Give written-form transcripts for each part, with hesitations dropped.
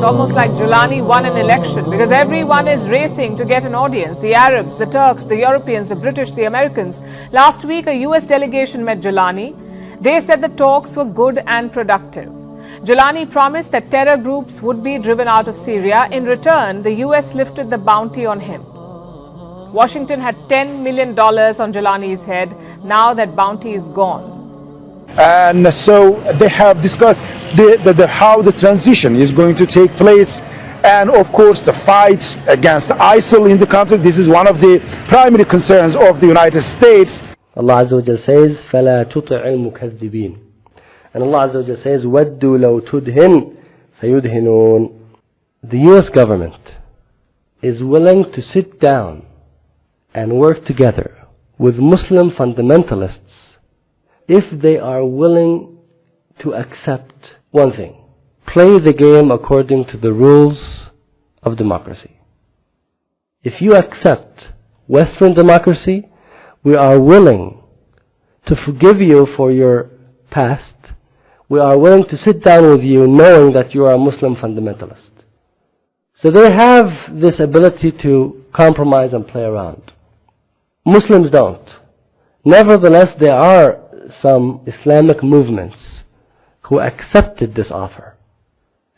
almost like Julani won an election because everyone is racing to get an audience. The Arabs, the Turks, the Europeans, the British, the Americans. Last week, a US delegation met Julani. They said the talks were good and productive. Julani promised that terror groups would be driven out of Syria. In return, the US lifted the bounty on him. Washington had $10 million on Julani's head. Now that bounty is gone. And so they have discussed how the transition is going to take place, and of course the fight against ISIL in the country. This is one of the primary concerns of the United States. Allah Azza wa Jal says, فَلَا تُطِعِ الْمُكَذِّبِينَ. And Allah Azza wa Jal says, وَدُّوا لَوْ تُدْهِنْ فَيُدْهِنُونَ. The US government is willing to sit down and work together with Muslim fundamentalists if they are willing to accept one thing: play the game according to the rules of democracy. If you accept Western democracy, we are willing to forgive you for your past. We are willing to sit down with you knowing that you are a Muslim fundamentalist. So they have this ability to compromise and play around. Muslims don't. Nevertheless, there are some Islamic movements who accepted this offer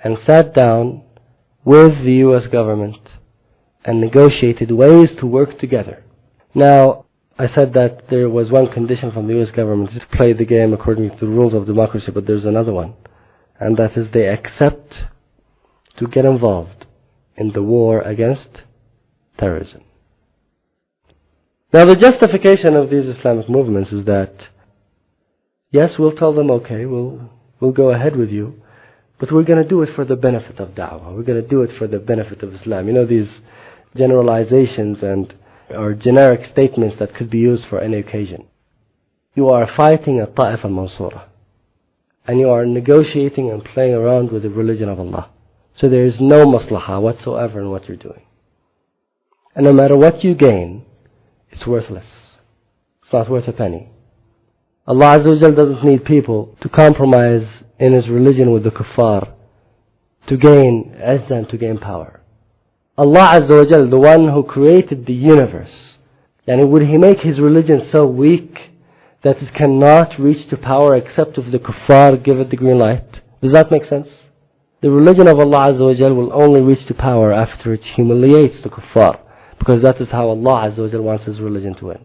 and sat down with the US government and negotiated ways to work together. Now, I said that there was one condition from the US government to play the game according to the rules of democracy, but there's another one, and that is they accept to get involved in the war against terrorism. Now, the justification of these Islamic movements is that, yes, we'll tell them, okay, we'll go ahead with you, but we're going to do it for the benefit of da'wah. We're going to do it for the benefit of Islam. You know, these generalizations or generic statements that could be used for any occasion. You are fighting a Ta'if al-Mansura, and you are negotiating and playing around with the religion of Allah. So there is no maslahah whatsoever in what you're doing. And no matter what you gain, it's worthless. It's not worth a penny. Allah Azza wa Jal doesn't need people to compromise in His religion with the kuffar to gain izzah and to gain power. Allah Azza wa Jal, the one who created the universe, and would He make His religion so weak that it cannot reach to power except if the kuffar give it the green light? Does that make sense? The religion of Allah Azza wa Jal will only reach to power after it humiliates the kuffar, because that is how Allah Azza wa Jal wants His religion to win.